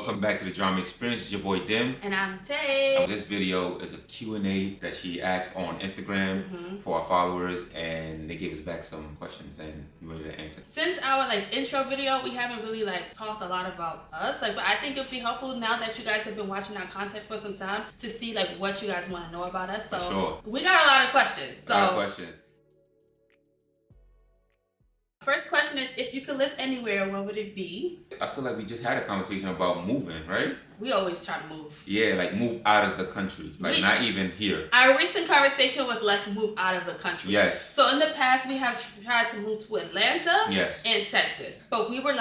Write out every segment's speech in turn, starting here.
Welcome back to the Drama Experience. It's your boy Dim. And I'm Tay. This video is a Q&A that she asked on Instagram for our followers, and they gave us back some questions and we ready to answer. Since our intro video, we haven't really talked a lot about us. But I think it'd be helpful now that you guys have been watching our content for some time to see what you guys want to know about us. So for sure. We got a lot of questions. First question is, if you could live anywhere, where would it be? I feel like we just had a conversation about moving, right? We always try to move. Yeah, move out of the country. Not even here. Our recent conversation was let's move out of the country. Yes. So in the past, we have tried to move to Atlanta and Texas. But we were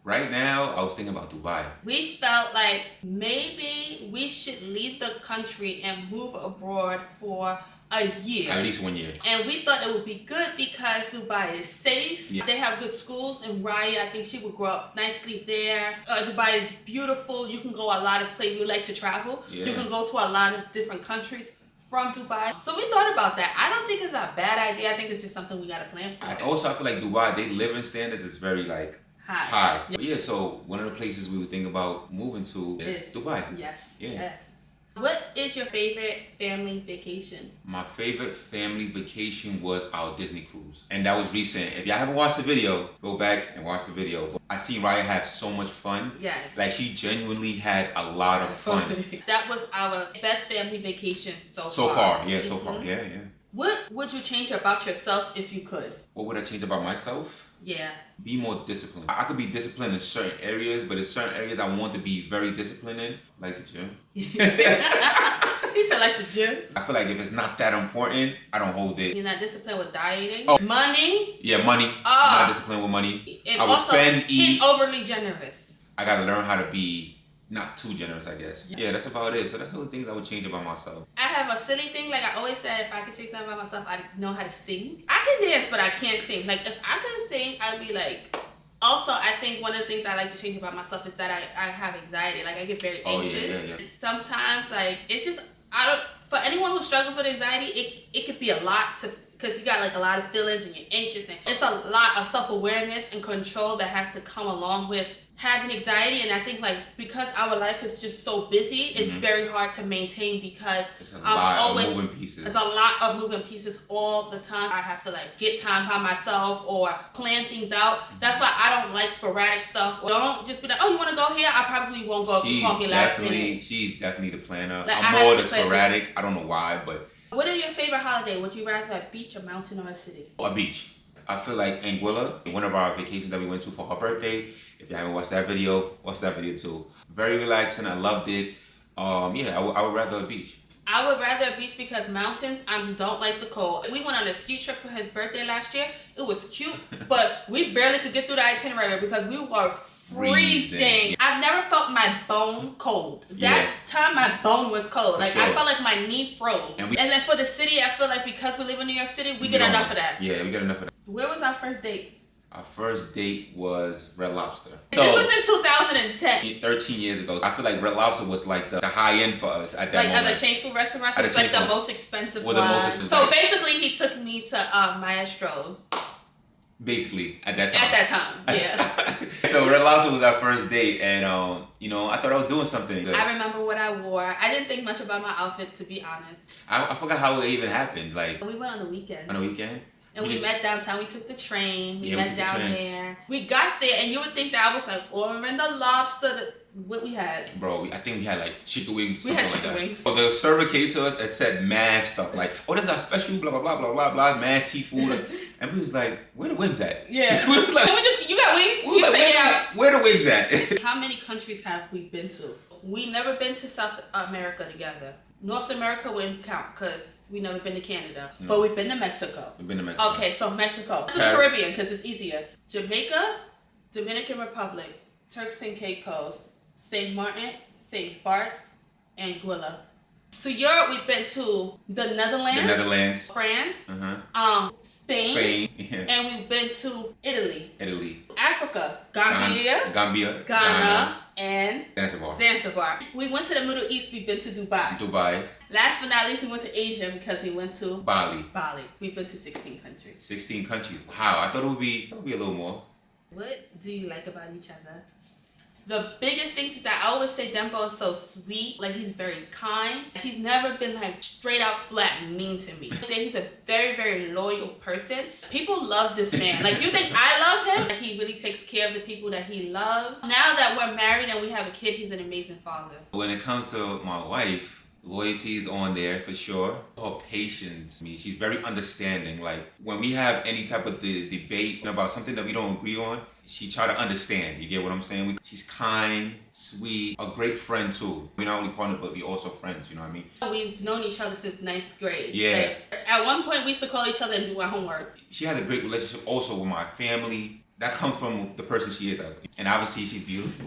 Right now, I was thinking about Dubai. We felt like maybe we should leave the country and move abroad for a year. At least 1 year. And we thought it would be good because Dubai is safe. Yeah. They have good schools, and Raya, I think she would grow up nicely there. Dubai is beautiful. You can go a lot of places. We like to travel. Yeah. You can go to a lot of different countries from Dubai. So we thought about that. I don't think it's a bad idea. I think it's just something we got to plan for. I feel like Dubai, their living standards is very high. Yeah, so one of the places we would think about moving to is Dubai. Yes. Yeah. Yes. What is your favorite family vacation? My favorite family vacation was our Disney cruise. And that was recent. If y'all haven't watched the video, go back and watch the video. But I seen Raya have so much fun. Yes. She genuinely had a lot of fun. That was our best family vacation so far. So far. Yeah. What would you change about yourself if you could? What would I change about myself? Yeah. Be more disciplined. I could be disciplined in certain areas, but in certain areas I want to be very disciplined in, like the gym. You said like the gym? I feel like if it's not that important, I don't hold it. You're not disciplined with dieting? Oh. Money? Yeah, money. I'm not disciplined with money. And I would spend, eat. He's overly generous. I gotta learn how to be not too generous, I guess. Yeah, that's about it. So that's all the things I would change about myself. I have a silly thing. I always said, if I could change something about myself, I'd know how to sing. I can dance, but I can't sing. If I could sing, I'd be Also, I think one of the things I like to change about myself is that I have anxiety. I get very anxious. Yeah. Sometimes, it's just, for anyone who struggles with anxiety, it could be a lot because you got a lot of feelings and you're anxious, and it's a lot of self-awareness and control that has to come along with having anxiety. And I think because our life is just so busy, it's very hard to maintain because it's a lot of moving pieces. It's a lot of moving pieces all the time. I have to get time by myself or plan things out. That's why I don't like sporadic stuff. Don't just be like, oh, you want to go here? I probably won't go if you call me last minute. She's definitely the planner. I'm more the sporadic. I don't know why, but. What are your favorite holiday? Would you rather a beach, a mountain, or a city? A beach. I feel like Anguilla, one of our vacations that we went to for her birthday. If you haven't watched that video, watch that video too. Very relaxing. I loved it. I would rather a beach. I would rather a beach because mountains, I don't like the cold. We went on a ski trip for his birthday last year. It was cute, but we barely could get through the itinerary because we were freezing. I've never felt my bone cold. That time my bone was cold. I felt like my knee froze. And then for the city, I feel like because we live in New York City, we get enough of that. Yeah, we get enough of that. Where was our first date? Our first date was Red Lobster. This was in 2010. 13 years ago. I feel like Red Lobster was the high end for us at that moment. At the chain food restaurants, it's the most expensive one. So basically, he took me to Maestro's. Basically, at that time. At that time, yeah. So Red Lobster was our first date, and I thought I was doing something good. I remember what I wore. I didn't think much about my outfit, to be honest. I forgot how it even happened. We went on the weekend. On the weekend? And we met downtown. We took the train. We met down there. We got there, and you would think that I was ordering the lobster. What we had? Bro, I think we had chicken wings. We had chicken wings. So the server came to us and said mad stuff oh, this is our special blah blah blah blah blah blah mad seafood, and we was like, where the wings at? Yeah. We was you got wings? We was where the wings at? How many countries have we been to? We never been to South America together. North America wouldn't count because we never been to Canada. But we've been to Mexico. We've been to Mexico. Okay, so Mexico. To the Caribbean because it's easier. Jamaica, Dominican Republic, Turks and Caicos, St. Martin, St. Bart's, Anguilla. To Europe, we've been to the Netherlands. France. Spain. And we've been to Italy. Africa. Gambia. Ghana. And Zanzibar. We went to the Middle East. We've been to Dubai. Last but not least, we went to Asia because we went to Bali. We've been to 16 countries. 16 countries. Wow, I thought it would be a little more. What do you like about each other? The biggest things is that I always say Dempo is so sweet. Like, he's very kind. He's never been like straight out flat mean to me. He's a very, very loyal person. People love this man. Like, you think I love him? Like, he really takes care of the people that he loves. Now that we're married and we have a kid, he's an amazing father. When it comes to my wife, loyalty is on there for sure. Her patience, I mean, she's very understanding. Like, when we have any type of debate about something that we don't agree on, she try to understand. You get what I'm saying? She's kind, sweet, a great friend too. We're not only partners, but we also friends. You know what I mean? We've known each other since 9th grade. Yeah. Like, at one point, we used to call each other and do our homework. She has a great relationship also with my family. That comes from the person she is, and obviously she's beautiful.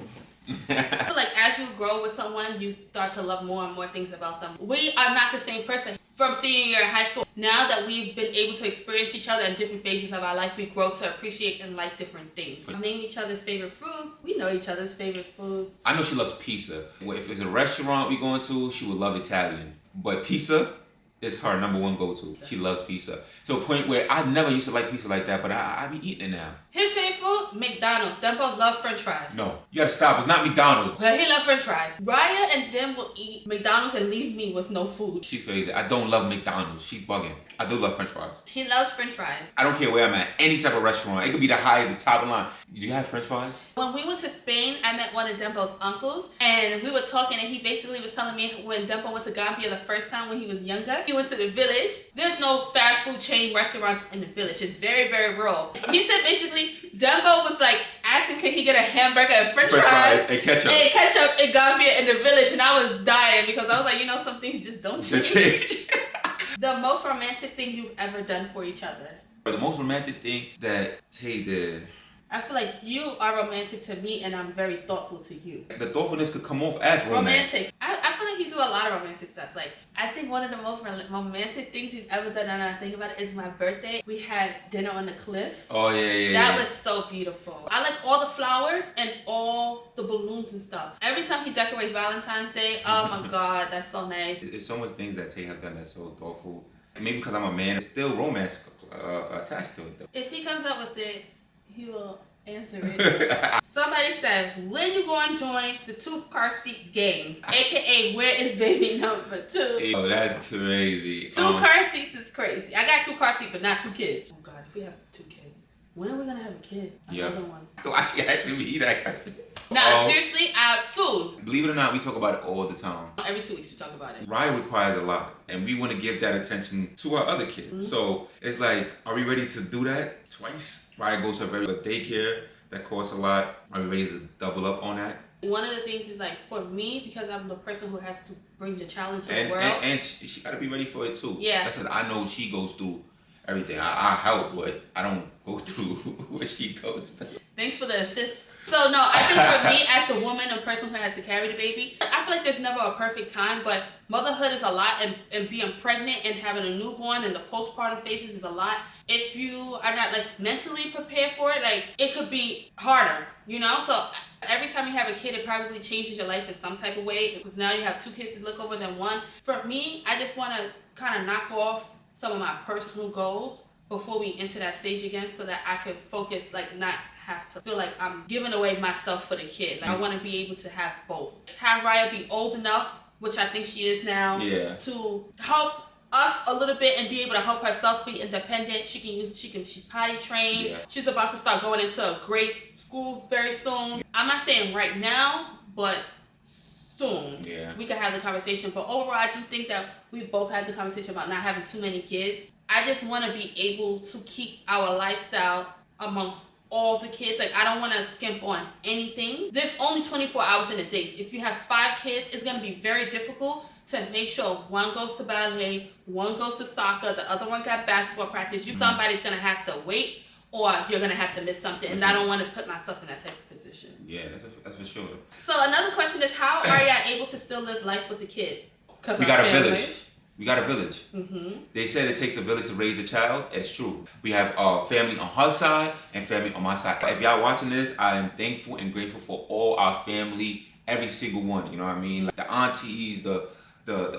I feel like as you grow with someone, you start to love more and more things about them. We are not the same person from senior year in high school. Now that we've been able to experience each other in different phases of our life, we grow to appreciate and like different things. Name each other's favorite foods. We know each other's favorite foods. I know she loves pizza. If it's a restaurant we going to, she would love Italian. But pizza is her number one go-to. She loves pizza. To a point where I never used to like pizza like that, but I be eating it now. His favorite food? McDonald's. Them both love french fries. No, you gotta stop. It's not McDonald's. But he loves french fries. Raya and them will eat McDonald's and leave me with no food. She's crazy. I don't love McDonald's. She's bugging. I do love french fries. He loves french fries. I don't care where I'm at. Any type of restaurant. It could be the high, the top of the line. Do you have french fries? When we went to Spain, I met one of Dempo's uncles, and we were talking, and he basically was telling me when Dempo went to Gambia the first time when he was younger, he went to the village. There's no fast food chain restaurants in the village. It's very, very rural. He said basically Dempo was like asking could he get a hamburger and french fries and ketchup. And ketchup in Gambia in the village, and I was dying because I was like, you know, some things just don't change. The most romantic thing you've ever done for each other? The most romantic thing that Tay did. I feel like you are romantic to me, and I'm very thoughtful to you. The thoughtfulness could come off as romantic. I feel like you do a lot of romantic stuff. Like, I think one of the most romantic things he's ever done, and I think about it, is my birthday. We had dinner on the cliff. Oh, yeah. That was so beautiful. I like all the flowers and all the balloons and stuff. Every time he decorates Valentine's Day, oh my God, that's so nice. It's so much things that Tay has done that's so thoughtful. Maybe because I'm a man, it's still romance attached to it, though. If he comes up with it, he will answer it. Somebody said, when you going to join the 2-car seat gang? AKA, where is baby number 2? Oh, that's crazy. 2-car seats is crazy. I got 2-car seats, but not 2 kids. Oh God, if we have 2 kids, when are we gonna have a kid? Another one. Why you asking me that question? Nah, seriously, soon. Believe it or not, we talk about it all the time. Every 2 weeks we talk about it. Ryan requires a lot, and we want to give that attention to our other kids. Mm-hmm. So it's like, are we ready to do that twice? Ryan goes to a very good daycare that costs a lot. Are we ready to double up on that? One of the things is like, for me, because I'm the person who has to bring the challenge to the world. And she got to be ready for it too. Yeah. That's what I know she goes through everything. I help, but I don't go through what she goes through. Thanks for the assist. So no, I think for me as the woman or person who has to carry the baby, I feel like there's never a perfect time, but motherhood is a lot, and being pregnant and having a newborn and the postpartum phases is a lot. If you are not like mentally prepared for it, like it could be harder, you know? So every time you have a kid, it probably changes your life in some type of way, because now you have 2 kids to look over than 1. For me, I just want to kind of knock off some of my personal goals before we enter that stage again, so that I could focus, like not have to feel like I'm giving away myself for the kid. Like, I want to be able to have both. Have Raya be old enough, which I think she is now, to help us a little bit and be able to help herself be independent. She's potty trained. Yeah. She's about to start going into a grade school very soon. I'm not saying right now, but soon we can have the conversation. But overall, I do think that we both had the conversation about not having too many kids. I just want to be able to keep our lifestyle amongst all the kids. Like, I don't want to skimp on anything. There's only 24 hours in a day. If you have 5 kids, it's going to be very difficult to make sure one goes to ballet, one goes to soccer, the other one got basketball practice. Somebody's going to have to wait, or you're going to have to miss something. And I don't want to put myself in that type of position. Yeah, that's for sure. So another question is, how are you able to still live life with a kid? We got a village. We got a village. Mm-hmm. They said it takes a village to raise a child. It's true. We have family on her side and family on my side. If y'all watching this, I am thankful and grateful for all our family, every single one. You know what I mean? Like the aunties, the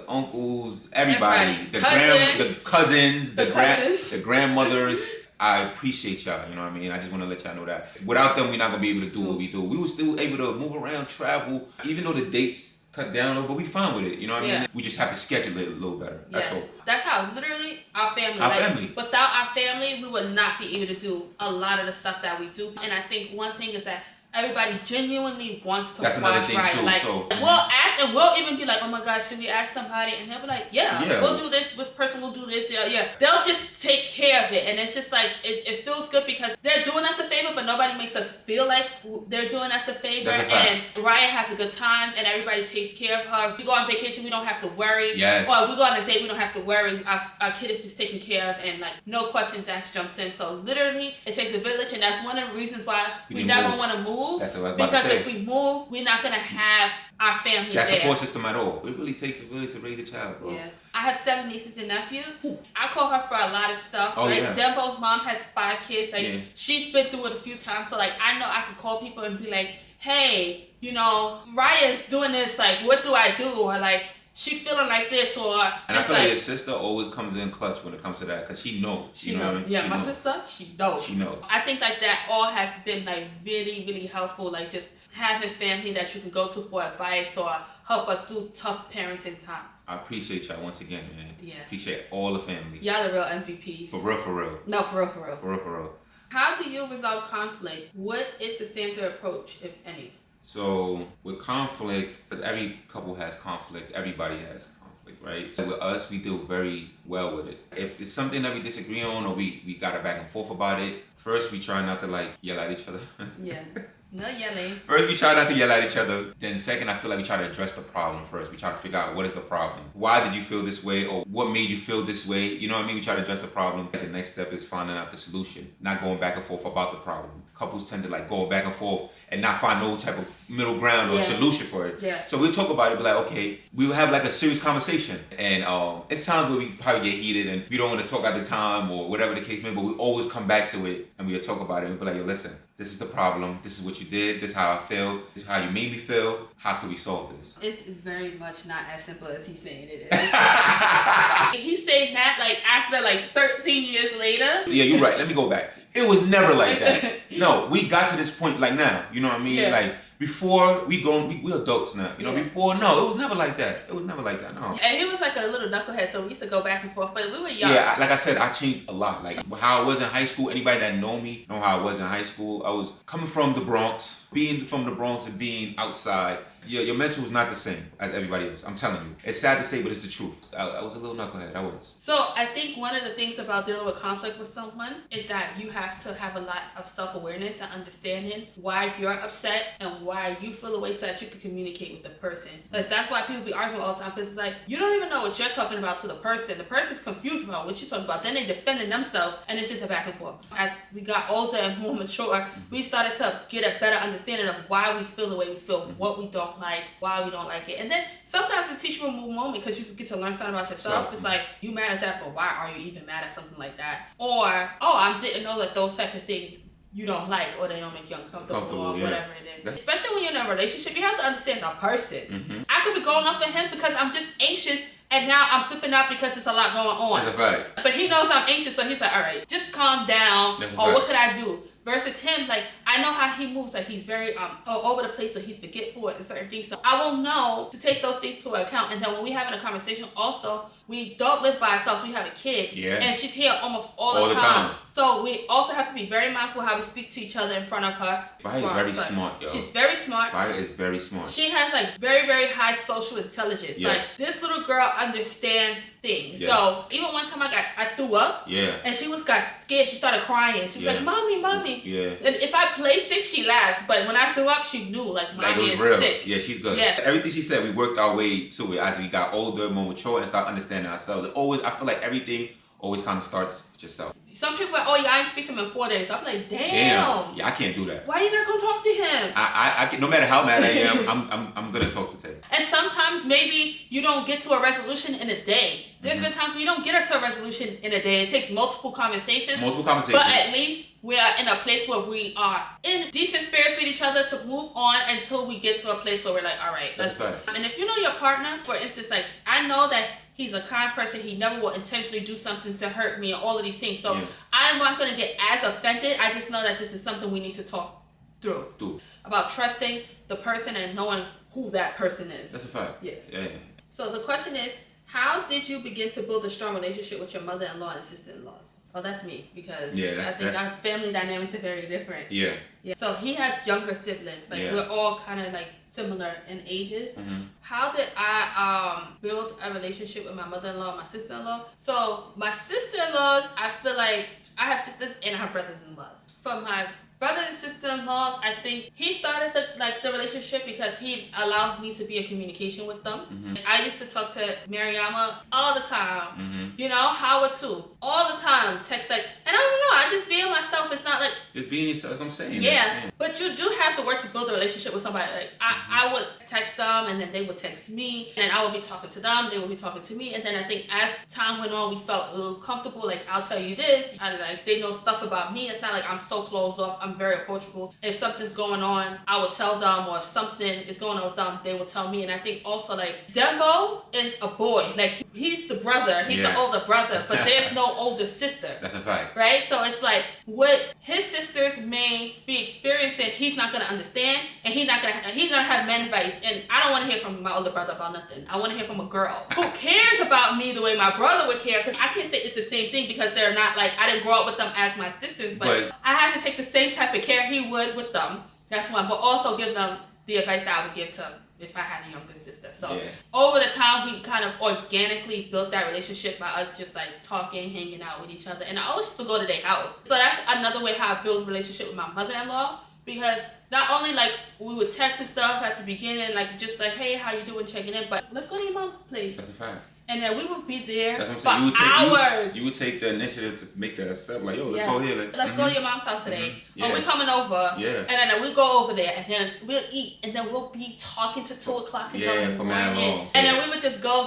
uncles, everybody. The cousins, the grandmothers. I appreciate y'all, you know what I mean? I just want to let y'all know that. Without them, we're not going to be able to do what we do. We were still able to move around, travel, even though the dates cut down, but we fine with it, you know what I mean? We just have to schedule it a little better. That's all. That's how literally our family. Without our family, we would not be able to do a lot of the stuff that we do. And I think one thing is that everybody genuinely wants to That's watch another thing Raya. too. Like, So we'll ask, and we'll even be like, "Oh my gosh, should we ask somebody?" And they'll be like, "Yeah, we'll do this. This person will do this." Yeah. They'll just take care of it, and it's just like it feels good because they're doing us a favor, but nobody makes us feel like they're doing us a favor. And Raya has a good time, and everybody takes care of her. If we go on vacation, we don't have to worry. Yes. Or we go on a date, we don't have to worry. Our kid is just taken care of, and like no questions asked jumps in. So literally, it takes a village, and that's one of the reasons why we never want to move. That's what I was about to say. Because if we move, we're not gonna have our family that there. support system at all. It really takes a village to raise a child, bro. Yeah. I have 7 nieces and nephews. I call her for a lot of stuff. Oh, right? yeah. Dembo's mom has 5 kids. Like she's been through it a few times. So like I know I could call people and be like, hey, you know, Raya's doing this, like what do I do? Or like she feeling like this, or and I feel like your sister always comes in clutch when it comes to that, because she knows. She knows. Yeah, my sister, she knows. She knows. I think like that all has been like really, really helpful. Like just having family that you can go to for advice or help us through tough parenting times. I appreciate y'all once again, man. Yeah. Appreciate all the family. Y'all the real MVPs. For real. No, for real. For real. How do you resolve conflict? What is the standard approach, if any? So with conflict, every couple has conflict. Everybody has conflict, right? So with us, we deal very well with it. If it's something that we disagree on or we got a back and forth about it, first we try not to like yell at each other. Yes. No yelling. First, we try not to yell at each other. Then second, I feel like we try to address the problem first. We try to figure out what is the problem. Why did you feel this way? Or what made you feel this way? You know what I mean? We try to address the problem. The next step is finding out the solution. Not going back and forth about the problem. Couples tend to like go back and forth and not find no type of middle ground or solution for it. Yeah. So we'll talk about it, be like, okay, we'll have like a serious conversation. And it's times where we probably get heated and we don't want to talk at the time or whatever the case may be, but we always come back to it and we'll talk about it and be like, yo, listen, this is the problem. This is what you did. This is how I feel. This is how you made me feel. How can we solve this? It's very much not as simple as he's saying it is. He's saying that like after like 13 years later. Yeah, you're right. Let me go back. It was never like that. No, we got to this point like now. You know what I mean? Yeah. Like before we adults now. You know, before, no, it was never like that. It was never like that, no. And he was like a little knucklehead, so we used to go back and forth, but we were young. Yeah, like I said, I changed a lot. Like how I was in high school, anybody that know me know how I was in high school. I was coming from the Bronx, being from the Bronx and being outside. Your mental is not the same as everybody else. I'm telling you. It's sad to say, but it's the truth. I was a little knucklehead. I was. So I think one of the things about dealing with conflict with someone is that you have to have a lot of self-awareness and understanding why you're upset and why you feel a way so that you can communicate with the person. Because that's why people be arguing all the time, because it's like, you don't even know what you're talking about to the person. The person's confused about what you're talking about. Then they defending themselves, and it's just a back and forth. As we got older and more mature, we started to get a better understanding of why we feel the way we feel, what we don't like, why we don't like it. And then sometimes it's a teachable moment because you get to learn something about yourself. It's like, you mad at that, but why are you even mad at something like that? Or, I didn't know that those type of things you don't like or they don't make you uncomfortable or whatever it is. Especially when you're in a relationship, you have to understand the person. I could be going off at him because I'm just anxious and now I'm flipping out because there's a lot going on. That's a fact. But he knows I'm anxious, so he's like, all right, just calm down. Or what could I do? Versus him, like, I know how he moves, like he's very all over the place, so he's forgetful and certain things. So I will know to take those things to account. And then when we having a conversation, also, we don't live by ourselves. We have a kid, and she's here almost all the time. So we also have to be very mindful how we speak to each other in front of her. Raya is very smart, yo. She's very smart. Raya is very smart. She has like very, very high social intelligence. Yes. Like this little girl understands things. Yes. So even one time I threw up. Yeah. And she got scared. She started crying. She was like, "Mommy." Yeah. And if I play sick, she laughs. But when I threw up, she knew like mommy is real. Sick. Yeah, she's good. Yes. Everything she said, we worked our way to it as we got older, more mature, and start understanding ourselves. I feel like everything always kind of starts with yourself. Some people are like, I ain't speak to him in 4 days. I'm like, damn. Yeah, I can't do that. Why you not gonna talk to him? I no matter how mad I am, I'm gonna talk to Tay. And sometimes maybe you don't get to a resolution in a day. There's been times when you don't get to a resolution in a day. It takes multiple conversations. But at least we are in a place where we are in decent spirits with each other to move on until we get to a place where we're like, all right, let's go. And if you know your partner, for instance, like I know that He's a kind person. He never will intentionally do something to hurt me and all of these things. So Yeah. I'm not going to get as offended. I just know that this is something we need to talk through. About trusting the person and knowing who that person is. That's a fact. Yeah. So the question is, how did you begin to build a strong relationship with your mother-in-law and sister-in-laws? Oh, that's me, because I think our family dynamics are very different. Yeah. So he has younger siblings. Like we're all kind of like similar in ages. How did I build a relationship with my mother-in-law and my sister-in-law? So my sister-in-laws, I feel like I have sisters and I have brothers-in-laws. For my brother and sister-in-laws, I think he started the relationship because he allowed me to be in communication with them. I used to talk to Mariama all the time. You know, Howard too, all the time. Text and I don't know, I just being myself. It's not like just being yourself. That's what I'm saying. Yeah, but you do have to work to build a relationship with somebody. Like I would text them, and then they would text me, and I would be talking to them. They would be talking to me, and then I think as time went on, we felt a little comfortable. Like I'll tell you this, they know stuff about me. It's not like I'm so closed off. I'm very approachable. If something's going on, I will tell them, or if something is going on with them, they will tell me. And I think also like Dembo is a boy. Like he's the brother. He's the older brother, but there's no older sister. That's a fact. Right? So it's like what his sisters may be experiencing, he's not gonna understand, and he's gonna have men advice. And I don't want to hear from my older brother about nothing. I want to hear from a girl who cares about me the way my brother would care. Because I can't say it's the same thing because they're not like I didn't grow up with them as my sisters, but I have to take the same type of care he would with them. That's one, but also give them the advice that I would give to if I had a younger sister. So over the time, we kind of organically built that relationship by us just like talking, hanging out with each other. And I always used to go to their house. So that's another way how I build a relationship with my mother-in-law. Because not only like we would text and stuff at the beginning, like just like, hey, how you doing, checking in, but let's go to your mom's place. That's a fact. And then we would be there for hours. You would take the initiative to make that step. Like, yo, let's go here. Let's go to your mom's house today. Oh, we're coming over. Yeah. And then we'll go over there. And then we'll eat. And then we'll be talking to 2 o'clock in the morning. For mad long. And then we would just go.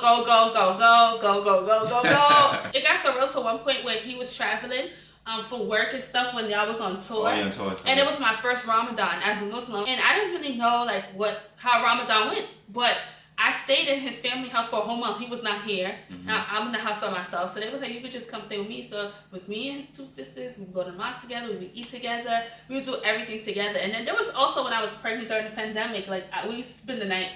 It got so real to one point where he was traveling for work and stuff when y'all was on tour. Oh, yeah, on tour. And it was my first Ramadan as a Muslim. And I didn't really know like how Ramadan went. But I stayed in his family house for a whole month. He was not here. Now I'm in the house by myself. So they was like, you could just come stay with me. So it was me and his 2 sisters. We would go to mosque together. We would eat together. We would do everything together. And then there was also when I was pregnant during the pandemic, like we used to spend the night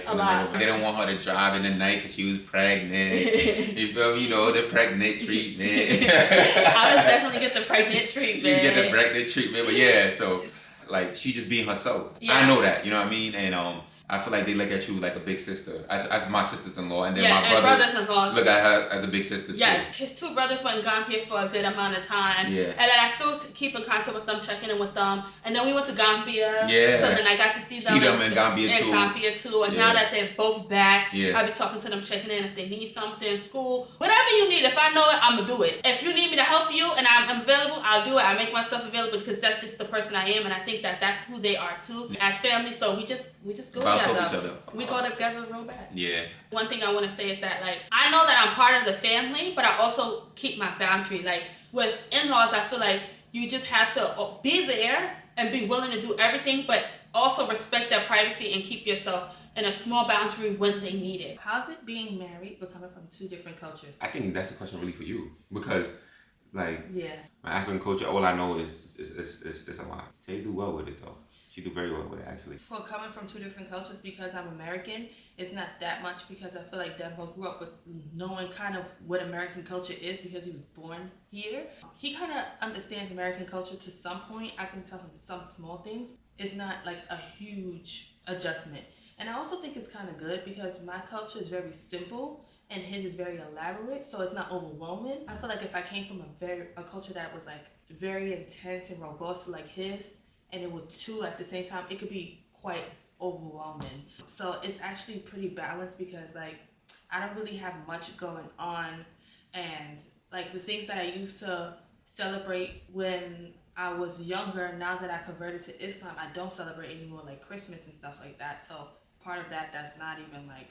a lot. They didn't want her to drive in the night because she was pregnant. You feel me? You know, the pregnant treatment. I was definitely get the pregnant treatment. You get the pregnant treatment. But so like she just being herself. I know that. You know what I mean? And I feel like they look at you like a big sister, as my sisters-in-law, and then my brothers look at her as a big sister too. Yes, his 2 brothers went in Gambia for a good amount of time. Yeah. And then I still keep in contact with them, checking in with them. And then we went to Gambia. Yeah. So then I got to see them in Gambia too. And now that they're both back, I'll be talking to them, checking in if they need something, school, whatever you need. If I know it, I'm gonna do it. If you need me to help you and I'm available, I'll do it. I make myself available because that's just the person I am, and I think that that's who they are too as family. So we just go together. Each other. We go together real bad. Yeah. One thing I want to say is that like I know that I'm part of the family, but I also keep my boundary. Like with in-laws, I feel like you just have to be there and be willing to do everything, but also respect their privacy and keep yourself in a small boundary when they need it. How's it being married but coming from 2 different cultures? I think that's a question really for you because like my African culture, all I know is a lot. They do well with it though. She do very well with it actually. For coming from 2 different cultures, because I'm American, it's not that much because I feel like Dembo grew up with knowing kind of what American culture is because he was born here. He kind of understands American culture to some point. I can tell him some small things. It's not like a huge adjustment. And I also think it's kind of good because my culture is very simple and his is very elaborate, so it's not overwhelming. I feel like if I came from a culture that was like very intense and robust like his, and it would 2 at the same time, it could be quite overwhelming. So it's actually pretty balanced because like I don't really have much going on, and like the things that I used to celebrate when I was younger, now that I converted to Islam, I don't celebrate anymore, like Christmas and stuff like that. So part of that's not even like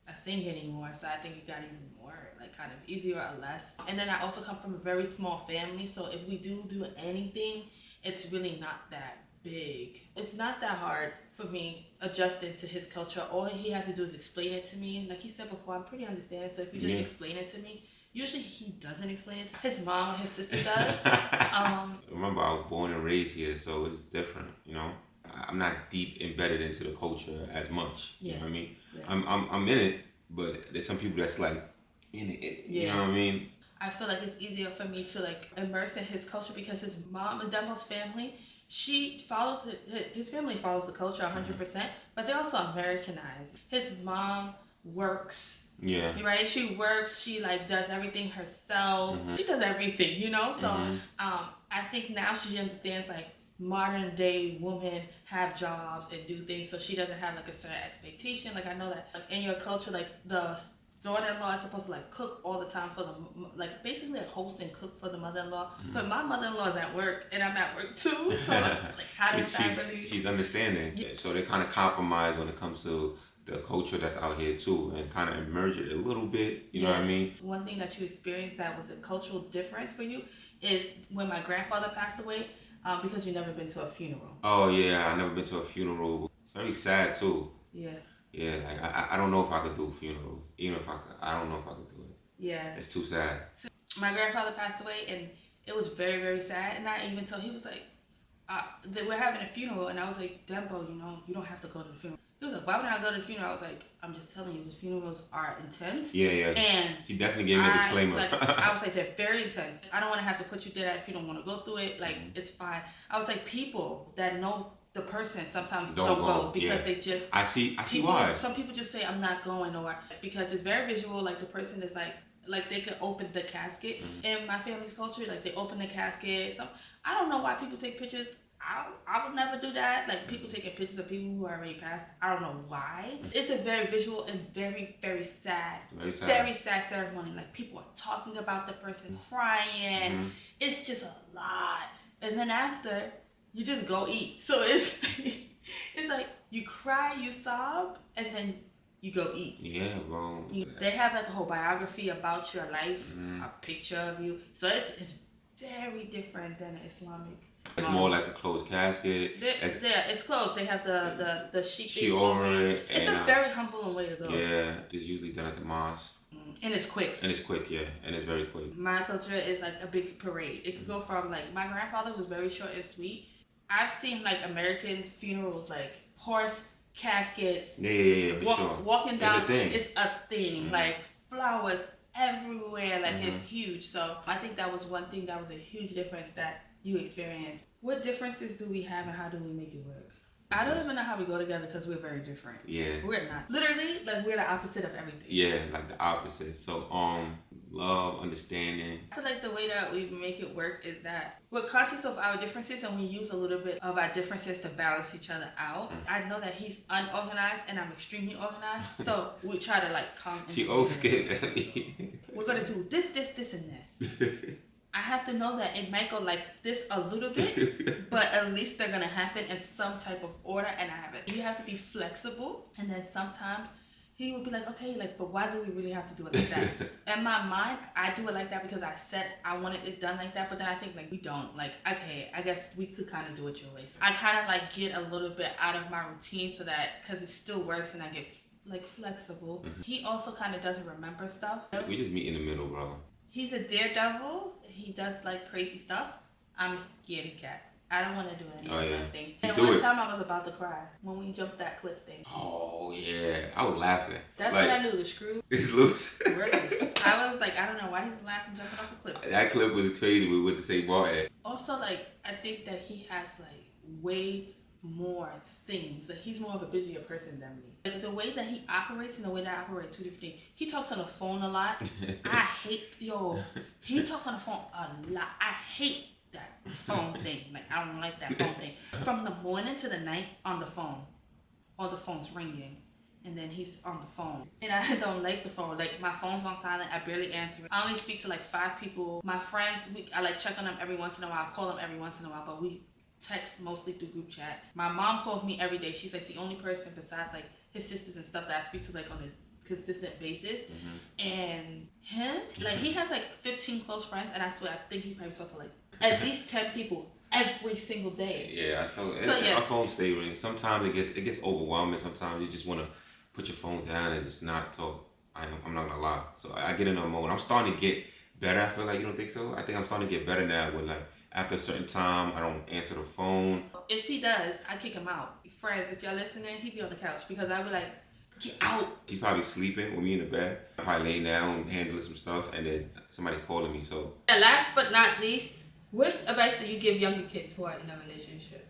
a thing anymore. So I think it got even more like kind of easier or less. And then I also come from a very small family, so if we do anything, it's really not that big. It's not that hard for me adjusting to his culture. All he has to do is explain it to me. Like he said before, I'm pretty understanding. So if you just explain it to me, usually he doesn't explain it to me. His mom or his sister does. Remember, I was born and raised here, so it's different, you know? I'm not deep embedded into the culture as much. You know what I mean? Yeah. I'm in it, but there's some people that's like in it. You know what I mean? I feel like it's easier for me to like immerse in his culture because his mom, Demo's family, she follows his family follows the culture 100%, but they're also Americanized. His mom works. Yeah. Right? She works, she like does everything herself. She does everything, you know? So I think now she understands like modern day women have jobs and do things, so she doesn't have like a certain expectation. Like I know that like in your culture, like the daughter-in-law is supposed to like cook all the time for the like basically like host and cook for the mother-in-law. But my mother-in-law is at work and I'm at work too. So like how does that really? She's understanding. Yeah. So they kind of compromise when it comes to the culture that's out here too, and kind of merge it a little bit. You know what I mean? One thing that you experienced that was a cultural difference for you is when my grandfather passed away. Because you've never been to a funeral. Oh yeah, I've never been to a funeral. It's very sad too. Yeah. Yeah, like I don't know if I could do funerals. Even if I could, I don't know if I could do it. Yeah. It's too sad. So my grandfather passed away and it was very, very sad. And I even told he was like, we're having a funeral, and I was like, Dembo, you know, you don't have to go to the funeral. He was like, why would I go to the funeral? I was like, I'm just telling you, the funerals are intense. Yeah. And he definitely gave me a disclaimer. I was like, they're very intense. I don't want to have to put you through that if you don't want to go through it. Like, it's fine. I was like, people that know the person sometimes don't go because they just. I see why. Some people just say, I'm not going, or because it's very visual. Like the person is like they could open the casket. In my family's culture, like they open the casket. So I don't know why people take pictures. I would never do that. Like people taking pictures of people who are already passed. I don't know why. It's a very visual and very, very sad. Very sad ceremony. Like people are talking about the person, crying. It's just a lot. And then after, you just go eat. So it's like you cry, you sob, and then you go eat. Yeah, bro. They have like a whole biography about your life, a picture of you. So it's very different than Islamic. It's more like a closed casket. It's closed. They have the sheet over it. It's a very humble way to go. Yeah, it's usually done at the mosque. And it's quick. And it's very quick. My culture is like a big parade. It could go from like, my grandfather's was very short and sweet. I've seen like American funerals, like horse caskets. Yeah, for sure. Walking down, it's a thing. Like flowers everywhere, like it's huge. So I think that was one thing that was a huge difference that you experienced. What differences do we have and how do we make it work? I don't even know how we go together because we're very different. Yeah. We're not. Literally, like we're the opposite of everything. Yeah, like the opposite. So, love, understanding. I feel like the way that we make it work is that we're conscious of our differences and we use a little bit of our differences to balance each other out. I know that he's unorganized and I'm extremely organized. So we try to like come. She always get at me. We're going to do this, and this. I have to know that it might go like this a little bit, but at least they're gonna happen in some type of order, and I have it. You have to be flexible, and then sometimes he would be like, okay, like, but why do we really have to do it like that? In my mind, I do it like that because I said I wanted it done like that, but then I think like we don't. Like, okay, I guess we could kind of do it your way. So I kind of like get a little bit out of my routine so that, because it still works and I get like flexible. He also kind of doesn't remember stuff. We just meet in the middle, bro. He's a daredevil. He does like crazy stuff. I'm a scaredy cat. I don't want to do any of those things. And one time I was about to cry when we jumped that cliff thing. Oh yeah, I was laughing. That's like, when I knew the screw is loose. We're loose. I was like, I don't know why he's laughing jumping off the cliff. That cliff was crazy. We went to St. Martin. Also, like I think that he has like way more things. Like he's more of a busier person than me. Like the way that he operates and the way that I operate, two different things. He talks on the phone a lot. He talks on the phone a lot. I hate that phone thing. Like I don't like that phone thing. From the morning to the night on the phone. All the phone's ringing. And then he's on the phone. And I don't like the phone. Like my phone's on silent. I barely answer it. I only speak to like 5 people. My friends, I like check on them every once in a while. I call them every once in a while. But we text mostly through group chat. My mom calls me every day. She's like the only person besides like his sisters and stuff that I speak to like on a consistent basis. And him, like he has like 15 close friends, and I swear I think he probably talks to like at least 10 people every single day. Yeah, I told yeah. my phone stay ringing. Sometimes it gets overwhelming. Sometimes you just want to put your phone down and just not talk. I'm not gonna lie. So I get in a mode. I'm starting to get better. I feel like, you don't think so? I think I'm starting to get better now. When like after a certain time, I don't answer the phone. If he does, I kick him out. Friends, if y'all listening, he be on the couch because I be like, get out. She's probably sleeping with me in the bed. I'm probably laying down and handling some stuff, and then somebody's calling me. So. And last but not least, what advice do you give younger kids who are in a relationship?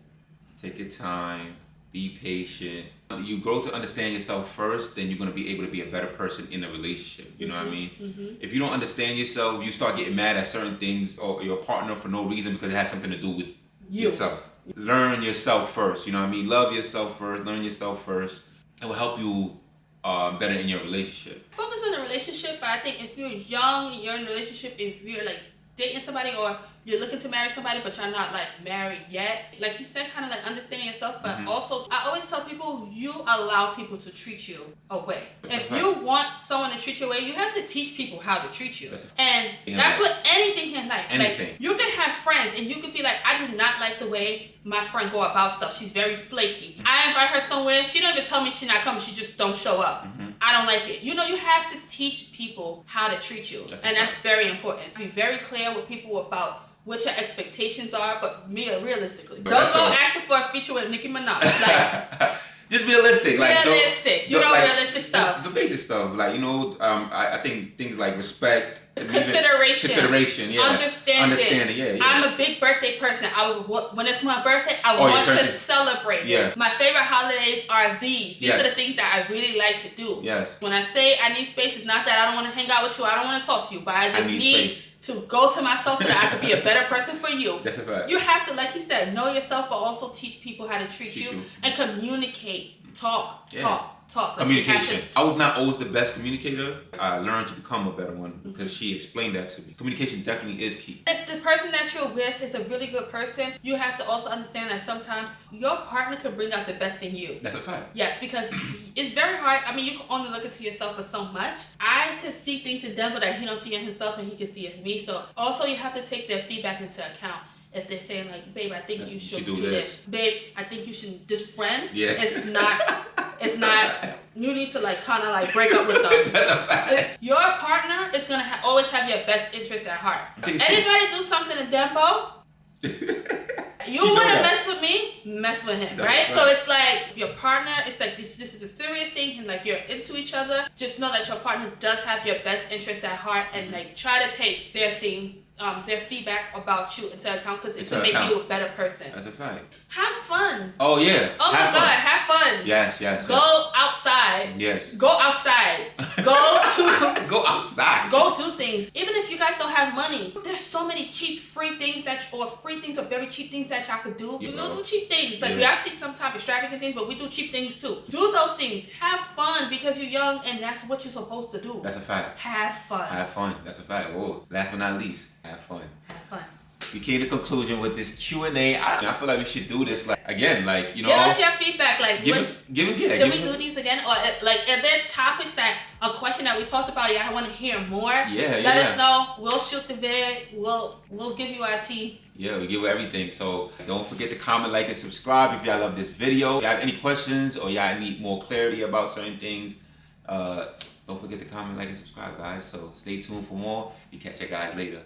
Take your time. Be patient. You grow to understand yourself first, then you're going to be able to be a better person in a relationship. You know what I mean? Mm-hmm. If you don't understand yourself, you start getting mad at certain things or your partner for no reason because it has something to do with yourself. Learn yourself first. You know what I mean? Love yourself first. Learn yourself first. It will help you better in your relationship. Focus on the relationship, but I think if you're young, you're in a relationship, if you're like dating somebody or you're looking to marry somebody but you're not like married yet, like you said, kind of like understanding yourself, but also I always tell people, you allow people to treat you away. If you want someone to treat you away, you have to teach people how to treat you. And that's what anything in life. Anything. Like, you can have friends and you could be like, I do not like the way my friend go about stuff. She's very flaky. I invite her somewhere, she don't even tell me she's not coming, she just don't show up. I don't like it. You know, you have to teach people how to treat you. That's very important. Be very clear with people about what your expectations are, but realistically. Don't go asking for a feature with Nicki Minaj. Like, just realistic. Realistic. Realistic stuff. The basic stuff. Like, I think things like respect. Consideration. Yeah. Understanding, yeah. I'm a big birthday person. When it's my birthday, I want to celebrate. Yeah. My favorite holidays are these. These are the things that I really like to do. Yes. When I say I need space, it's not that I don't want to hang out with you. I don't want to talk to you, but I just need space to go to myself so that I could be a better person for you. That's a fact. You have to, like you said, know yourself, but also teach people how to treat you and communicate. Talk. Communication. I was not always the best communicator. I learned to become a better one because she explained that to me. Communication definitely is key. If the person that you're with is a really good person, you have to also understand that sometimes your partner can bring out the best in you. That's a fact. Yes, because it's very hard. I mean, you can only look into yourself for so much. I could see things in Denver that he don't see in himself and he can see in me. So also you have to take their feedback into account. If they're saying like, babe, I think you should do this. Babe, I think you should, this friend, it's not, you need to like kind of like break up with them. Your partner is going to always have your best interest at heart. Anybody do something to Dembo, you want to mess with me, mess with him, right? So it's like, if your partner, it's like this is a serious thing and like you're into each other, just know that your partner does have your best interest at heart and like try to take their things, their feedback about you into account because it can make you a better person. That's a fact. Have fun. Oh yeah. Oh my God, have fun. Yes. Go outside. Yes. Go outside. Go outside. Go do things. Even if you guys don't have money, there's so many cheap free things or very cheap things that y'all could do. You know, do cheap things. Like we all see sometimes extravagant things, but we do cheap things too. Do those things. Have fun because you're young and that's what you're supposed to do. That's a fact. Have fun. That's a fact. Whoa. Last but not least, have fun. Have fun. We came to conclusion with this Q&A. I feel like we should do this again. Give us your feedback. Give us. Should we do these again, or like are there topics a question that we talked about? Y'all want to hear more? Let us know. We'll shoot the bed. We'll give you our tea. Yeah, we give you everything. So don't forget to comment, like, and subscribe if y'all love this video. If y'all have any questions or y'all need more clarity about certain things, don't forget to comment, like, and subscribe, guys. So stay tuned for more. We catch you guys later.